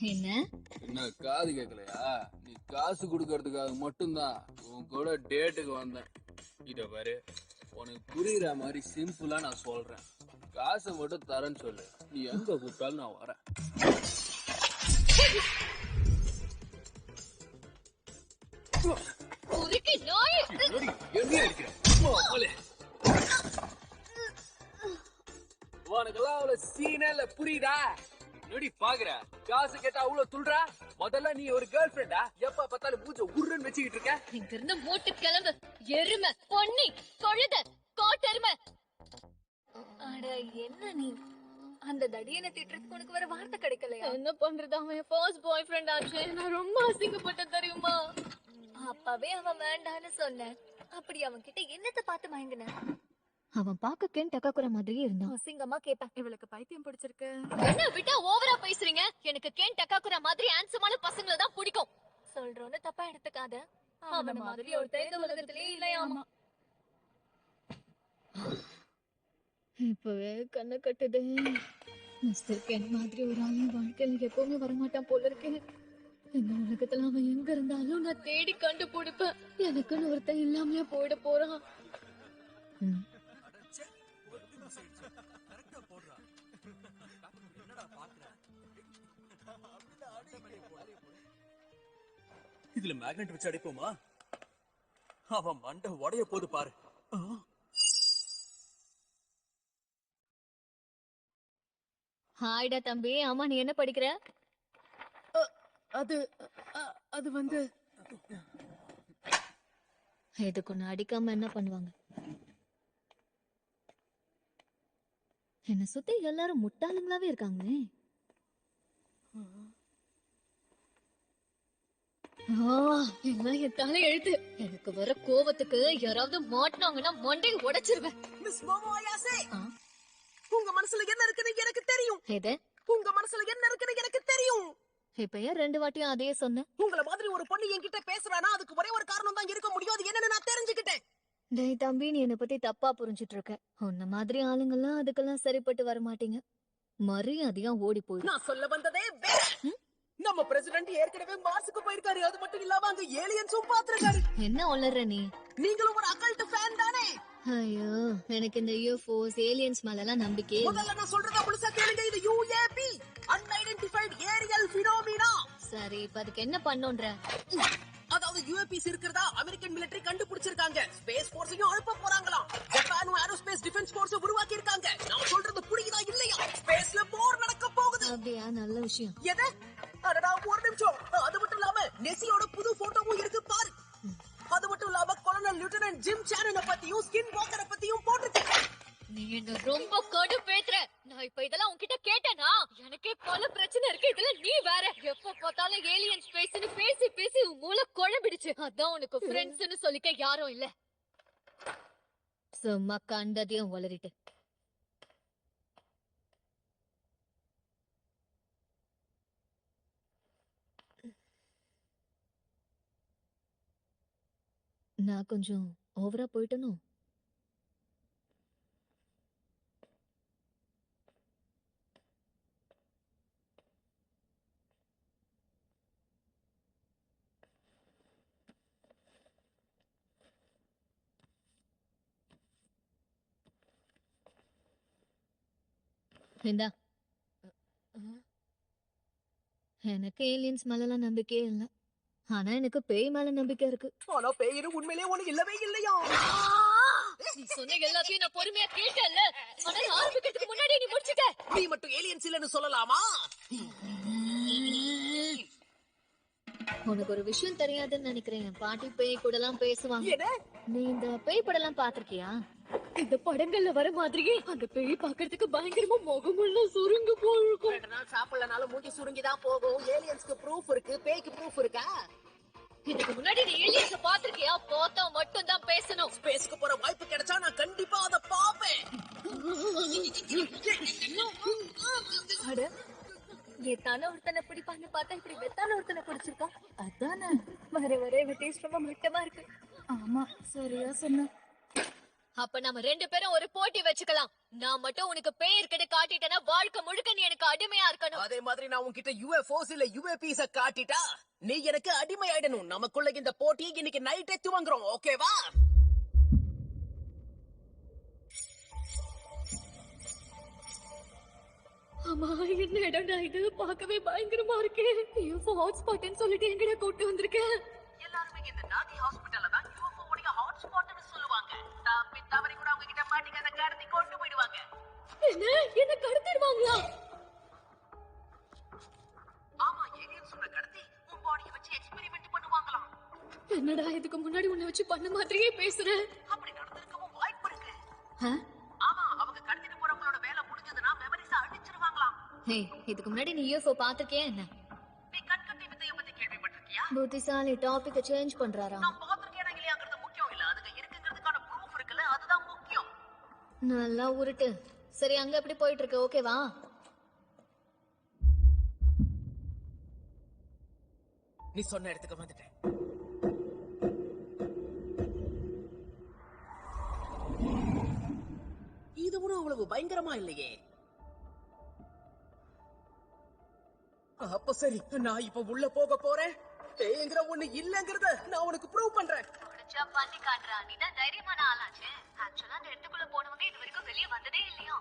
என்ன என்ன காது கேட்கலையா? நீ காசு கொடுக்கறதுக்காக மட்டும்தான் உன் கூட டேட்டுக்கு வந்தேன். இத பாரு, உனக்கு புரியுற மாதிரி சிம்பிளா நான் சொல்றேன். காசை மட்டும் தரேன்னு சொல்லு, நீ எங்க கூப்பிட்டாலும் நான் வரேன். உனக்கெல்லாம் அவ்வளவு சீனே இல்ல, புரியுதா? நொடி பாக்குற காசு கேட்டா அவ்வளவு துள்றா. முதல்ல நீ ஒரு கேர்ள் ஃபிரெண்டா? எப்ப பார்த்தாலும் மூஞ்ச உருன்னு வச்சுக்கிட்டு இருக்க. இங்க இருந்து மூட்டு கிளம்பு. எருமை, பொன்னி, கொழுத, கோட்டெருமை. அட என்ன நீ அந்த தடியனை திட்டுறதுக்கு உனக்கு வேற வார்த்தை கிடைக்கலையா? என்ன பண்றது, அவன் ஃபர்ஸ்ட் பாய் ஃப்ரெண்ட் ஆச்சு. நான் ரொம்ப அசிங்கப்பட்டேன் தெரியுமா? அப்பவே அவன் வேண்டான்னு சொன்னேன். அப்படி அவன் கிட்ட என்னத்த பார்த்து மயங்கின? அவன் பாக்க கேன் டக்காக்குற மாதிரியே இருந்தான். அசிங்கமா கேப்பேன், இவளுக்கு பைத்தியம் பிடிச்சிருக்கு. என்ன விட்டா ஓவரா பேசுறீங்க? எனக்கு கேன் டக்காக்குற மாதிரி ஹேண்ட்ஸமான பசங்கள தான் பிடிக்கும். சொல்றோன்னு தப்பா எடுத்துக்காத. அவன மாதிரி ஒருத்தன் இந்த உலகத்திலே இல்லையாமா. இப்பவே கண்ணை கட்டுது. மிஸ்டர் கேன் மாதிரி ஒரு ஆள் வாழ்க்கையில் எப்பவுமே வரமாட்டான் போல இருக்கு. இந்த உலகத்துல அவன் எங்க இருந்தாலும் நான் தேடி கண்டுபிடிப்பேன். எனக்குன்னு ஒருத்தன் இல்லாமலே போயிட போறான். இதுல மேக்னெட் வச்சு அடிப்போமா? அவன் மண்டை உடைய போது பாரு. ஹாய்டா தம்பி. ஆமா, நீ என்ன படிக்கிற? அது வந்து இதுக்கு ஒண்ணு அடிக்காம என்ன பண்ணுவாங்க? என்ன சுத்தி எல்லாரும் முட்டாளுங்களாவே இருக்காங்களே. என்ன என் தலை எழுத்து. எனக்கு வர கோவத்துக்கு யாராவது மாட்டினாங்கன்னா மண்டையை உடைச்சிருவேன். மிஸ் மோமோ அயாசே, உங்க மனசுல என்ன இருக்குன்னு எனக்கு தெரியும். எது? உங்க மனசுல என்ன இருக்குன்னு எனக்கு தெரியும். இப்ப ஏன் 2 வாட்டியும் அதே சொன்ன? உங்கள மாதிரி ஒரு பொண்ணு என்கிட்ட பேசுறானா அதுக்கு ஒரே ஒரு காரணம் தான் இருக்க முடியும். அது என்னன்னு நான் தெரிஞ்சுக்கிட்டேன். டேய் தம்பி, நீ என்ன பத்தி தப்பா புரிஞ்சிட்டு இருக்க. உன்ன மாதிரி ஆளுங்கெல்லாம் அதுக்கெல்லாம் சரிப்பட்டு வர மாட்டீங்க. மரியாதையா ஓடி போயிடும். நான் சொல்ல வந்ததே வேற. நம்ம பிரசிடென்ட் ஏற்கனவே மார்ஸுக்கு போயிருக்காரு. அது மட்டும் இல்லாம அங்க ஏலியன்ஸும் பாத்துருக்காரு. என்ன ஒளர்ற நீ? நீங்களும் ஒரு அகல்ட் ஃபேன் தானே? ஐயோ, எனக்கு இந்த யூஎஃப்ஓஸ் ஏலியன்ஸ் மேல எல்லாம் நம்பிக்கையே இல்ல. முதல்ல நான் சொல்றத முழுசா கேளுங்க. இது யுஏபி, அன்ஐடென்டிஃபைட் ஏரியல் பினோமினா. சரி, இப்ப அதுக்கு என்ன பண்ணோன்ற? அதாவது யுஏபிஸ் இருக்கிறதா அமெரிக்கன் மிலிட்டரி கண்டுபிடிச்சிருக்காங்க. ஸ்பேஸ் போர்ஸையும் அனுப்ப போறாங்களாம். ஜப்பானும் ஏரோஸ்பேஸ் டிஃபென்ஸ் போர்ஸ் உருவாக்கி இருக்காங்க. நான் சொல்றது புரியுதா இல்லையா? ஸ்பேஸ்ல போர் நடக்க போகுது. அப்படியா? நல்ல விஷயம். எது? அடடா, ஒரு நிமிஷம். அது மட்டும் இல்லாம நெசியோட புது போட்டோவும் இருக்கு பாரு. அது மட்டும் இல்லாம கொலனல் லிeutenant ஜிம் சானனை பத்தியும் ஸ்கின் வாக்கரை பத்தியும் போட்டுருக்கு. நீ என்ன ரொம்ப கடுப்பேத்துற. நான் இப்ப இதெல்லாம் உன்கிட்ட கேட்டேனா? எனக்கே பல பிரச்சனை இருக்கு. இதுல நீ வேற. எப்ப பார்த்தாலும் ஏலியன் ஸ்பேஸ்னு பேசி பேசி உன் மூளை குழம்பிடுச்சு. அதான் உனக்கு ஃப்ரெண்ட்ஸ்னு சொல்லிக்க யாரும் இல்ல. சும்மா கண்டதையும் வளரிட்டு. நான் கொஞ்சம் ஓவரா போயிட்டனும். இந்தா. எனக்கு ஏலியன்ஸ் மேலாம் நம்பிக்கையே இல்ல. ஆனா எனக்கு பேய் மேல நம்பிக்கை இருக்கு. ஆனா பேயிரு உண்மையிலேயே உனக்கு இல்லவே இல்லையா? நீ சொன்ன எல்லாத்தையும் நான் பொறுமையா கேட்டேன்ல. ஆனா ஆரம்பிக்கிறதுக்கு முன்னாடி நீ முடிச்சிட்ட. நீ மட்டும் ஏலியன்ஸ் இல்லன்னு சொல்லலாமா? உனக்கு ஒரு விஷயம் தெரியாதுன்னு நினைக்கிறேன். என் பாட்டி பேய் கூட எல்லாம் பேசுவாங்க. என்ன? நீ இந்த பேய் படம் எல்லாம் பாத்திருக்கியா? இந்த படங்கள்ல வர மாதிரியே அந்த பேய் பாக்குறதுக்கு பயங்கரமா முகமெல்லாம் சுருங்க போயிருக்கும். 2 நாள் சாப்பிடலனாலும் மூஞ்சி சுருங்கிதான் போகும். ஏலியன்ஸ்க்கு ப்ரூஃப் இருக்கு, பேய்க்கு ப்ரூஃப் இருக்கா? இதுக்கு முன்னாடி நீ ஏலியன்ஸ பாத்திருக்கியா? பார்த்தா மட்டும் தான் பேசணும். ஸ்பேஸ்க்கு போற வாய்ப்பு கிடைச்சா நான் கண்டிப்பா அத பாப்பேன். அட, ஏத்தான ஒருத்தனை பிடிப்பான்னு பார்த்தா இப்படி வெத்தான ஒருத்தனை பிடிச்சிருக்கா. அதானே வர வர இவ டேஸ்ட் ரொம்ப மட்டமா இருக்கு. ஆமா, சரியா சொன்ன. அப்ப நம்ம 2 பேரும் ஒரு போட்டி வச்சுக்கலாம். நான் மட்டும் உனக்கு பேய் இருக்கன்னு காட்டிட்டேன்னா வாழ்க்கை முழுக்க நீ எனக்கு அடிமையா இருக்கணும். அதே மாதிரி நான் உன்கிட்ட UFOs இல்ல UAPs காட்டிட்டா நீ எனக்கு அடிமை ஆயிடணும். நமக்குள்ள இந்த போட்டியை இன்னைக்கு நைட்டே துவங்குறோம், ஓகேவா? ஆமா, என்ன இடம்டா இது? பார்க்கவே பயங்கரமா இருக்கே. UFO ஹாட்ஸ்பாட்னு சொல்லிட்டு எங்கடா கூட்டு வந்திருக்கேன்? எல்லாருமே இந்த நாகி ஹாஸ்பிடல்ல தான் UFO உடைய ஹாட்ஸ்பாட்னு சொல்லுவாங்க. தப்பி தவறி கூட அவங்க கிட்ட மாட்டிக்காத கடத்தி கொண்டு போயிடுவாங்க. என்ன கடத்திடுவாங்களா? ஆமா, ஏலியன்ஸ் உன்னை கடத்தி உன் பாடியை வச்சு எக்ஸ்பெரிமெண்ட் பண்ணுவாங்களாம். என்னடா இதுக்கு முன்னாடி உன்னை வச்சு பண்ண மாதிரியே பேசுற? அப்படி நடந்திருக்கவும் வாய்ப்பு இருக்கு. ஆ? ஆமா, அவங்க கடத்திட்டு போறவங்களோட வேலை முடிஞ்சதுன்னா மெமரிஸ அழிச்சிருவாங்களாம். ஹே, இதுக்கு முன்னாடி நீ UFO பாத்திருக்கியா என்ன? நீ கண்கட்டி வித்தைய பத்தி கேள்விப்பட்டிருக்கியா? புத்திசாலி டாபிக்க சேஞ்ச் பண்றாரா? நான் பாத்திருக்கேனா இல்லையாங்கிறது முக்கியம் இல்ல, அதுக்கு இருக்குங்கிறதுக்கான ப்ரூஃப் இருக்குல்ல, அதுதான் முக்கியம். நல்லா உருட்டு. சரி, அங்க எப்படி போயிட்டு இருக்கு? ஓகேவா? நீ சொன்ன இடத்துக்கு வந்துட்டேன். இது கூட அவ்வளவு பயங்கரமா இல்லையே. அப்ப சரி, நான் இப்ப உள்ள போக போறேன். பேய்ங்கிற ஒண்ணு இல்லங்கறத நான் உனக்கு ப்ரூவ் பண்றேன். முடிச்சா பண்ணி காட்டுறா. நீ தான் தைரியமான ஆளாச்சே. ஆக்சுவலா அந்த இடத்துக்குள்ள போனவங்க இது வரைக்கும் வெளியே வந்ததே இல்லையா?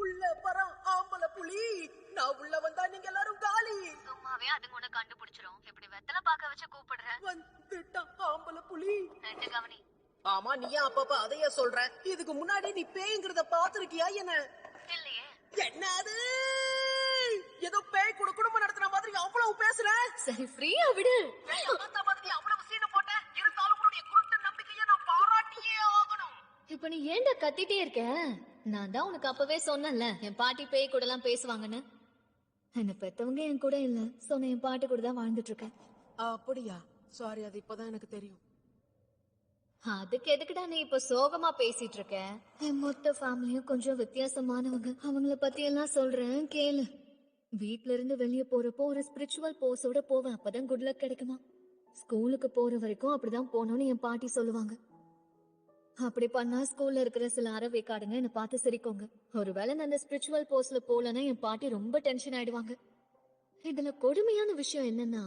உள்ள வர ஆம்பளை புலி, நான் உள்ள வந்தா நீங்க எல்லாரும் காலி. சும்மாவே அதுங்க உன்னை கண்டுபிடிச்சிரும். இப்படி வெத்தலை பாக்க வச்சு கூப்பிடுற. வந்துட்டான் ஆம்பளை புலி. ரெண்டு கவனி. ஆமா, நீ ஏன் அப்பப்ப அதையே சொல்ற? இதுக்கு முன்னாடி நீ பேய்ங்கிறத பாத்திருக்கியா என்ன? இல்லையே. என்னது? ஏதோ பேய் கூட குடும்பம் நடத்துற மாதிரி அவ்வளவு பேசுற. சரி, ஃப்ரீயா விடு. அந்த மாதிரி அவ்வளவு சீனை போட்ட, இருந்தாலும் உன்னுடைய குருட்டு நம்பிக்கையை நான் பாராட்டியே ஆகணும். இப்ப நீ ஏன்டா கத்திட்டே இருக்க? நான் தான் உனக்கு அப்பவே சொன்னேன்ல, என் பாட்டி பேய் கூட எல்லாம் பேசுவாங்கன்னு. என்ன பெத்தவங்க என் கூட இல்ல, சொன்ன என் பாட்டி கூட தான் வாழ்ந்துட்டு இருக்கேன். அப்படியா? சாரி, அது இப்பதான் எனக்கு தெரியும். அதுக்கு எதுக்குடா நீ இப்ப சோகமா பேசிட்டு இருக்க? என் மொத்த ஃபேமிலியும் கொஞ்சம் வித்தியாசமானவங்க. அவங்கள பத்தி எல்லாம் சொல்றேன் கேளு. வீட்ல இருந்து வெளியே போறப்போ ஒரு ஸ்பிரிச்சுவல் போஸோட போவேன். அப்பதான் குட் லக் கிடைக்குமா. ஸ்கூலுக்கு போற வரைக்கும் அப்படிதான் போனோம்னு என் பாட்டி சொல்லுவாங்க. அப்படி பண்ணா ஸ்கூல்ல இருக்கிற சில அறவேக்காடுங்க என்ன பார்த்து சிரிக்கோங்க. ஒருவேளை நான் அந்த ஸ்பிரிச்சுவல் போஸ்ல போலன்னா என் பாட்டி ரொம்ப டென்ஷன் ஆயிடுவாங்க. இதுல கொடுமையான விஷயம் என்னன்னா,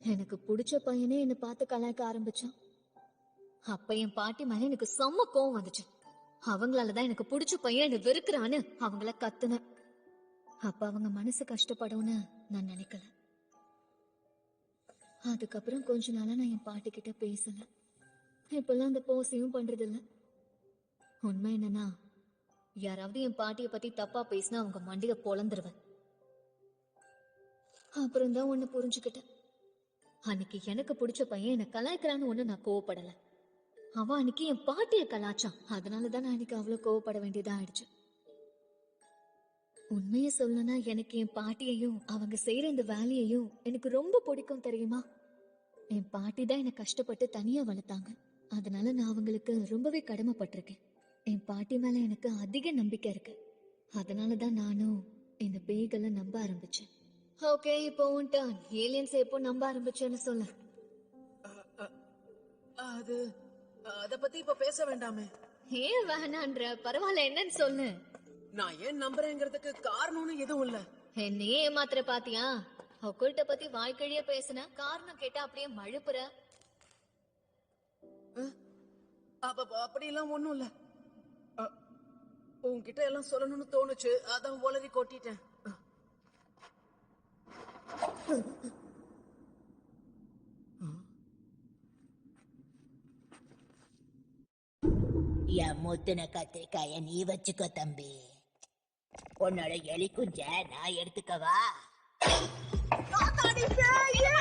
எனக்கு பிடிச்ச பையனே என்ன பார்த்து கலாய்க்க ஆரம்பிச்சான். அப்ப என் பாட்டி மேல எனக்கு செம்ம கோவம் வந்துச்சு. அவங்களாலதான் எனக்கு பிடிச்ச பையன் என்ன வெறுக்கிறான்னு அவங்கள கத்துனேன். அப்ப அவங்க மனசு கஷ்டப்படும்னு நான் நினைக்கல. அதுக்கப்புறம் கொஞ்ச நாளா நான் என் பாட்டி கிட்ட பேசல. இப்பெல்லாம் அந்த போஸையும் பண்றது இல்ல. உண்மை என்னன்னா, யாராவது என் பாட்டிய பத்தி தப்பா பேசினா அவங்க மண்டிய பொளந்துருவேன். அப்புறம் தான் ஒண்ணு புரிஞ்சுக்கிட்டேன். அன்னைக்கு எனக்கு பிடிச்ச பையன் என்ன கலாய்க்கிறான்னு ஒண்ணு நான் கோவப்படல. அவன் அன்னைக்கு என் பாட்டிய கலாச்சான். அதனாலதான் நான் அன்னைக்கு அவ்வளவு கோவப்பட வேண்டியதா ஆயிடுச்சு. உண்மைய சொல்லணும்னா எனக்கு என் பாட்டியையும் அவங்க செய்யற இந்த வேலையையும் எனக்கு ரொம்ப பிடிக்கும் தெரியுமா. என் பாட்டி தான் என்னை கஷ்டப்பட்டு தனியா வளர்த்தாங்க. அதனால நான் அவங்களுக்கு ரொம்பவே கடமைப்பட்டிருக்கேன். என் பாட்டி மேல எனக்கு அதிக நம்பிக்கை இருக்கு. அதனாலதான் நானும் இந்த பேய்களை நம்ப ஆரம்பிச்சேன். ஓகே, இப்போ உன் டர்ன். ஏலியன்ஸ் எப்போ நம்ப ஆரம்பிச்சேன்னு சொல்லு. அது அத பத்தி இப்ப பேச வேண்டாமே. ஏன் வேணான்ற? பரவாயில்ல, என்னன்னு சொல்லு. நான் ஏன் நம்புறேங்கிறதுக்கு காரணம்னு எதுவும் இல்ல. என்னையே ஏமாத்திர பாத்தியா? ஒக்குள்ட்ட பத்தி வாழ்க்கைய பேசுன, காரணம் கேட்டா அப்படியே மழுப்புற. அப்படி எல்லாம் ஒண்ணும் இல்ல. உன்கிட்ட எல்லாம் சொல்லணும்னு தோணுச்சு, அதான் உளறி கொட்டிட்டேன். என் முத்துன கத்திரிக்காய நீ வச்சுக்கோ தம்பி. உன்னோட எலி குஞ்ச நான் எடுத்துக்கவா? காத்தாடி பேயே!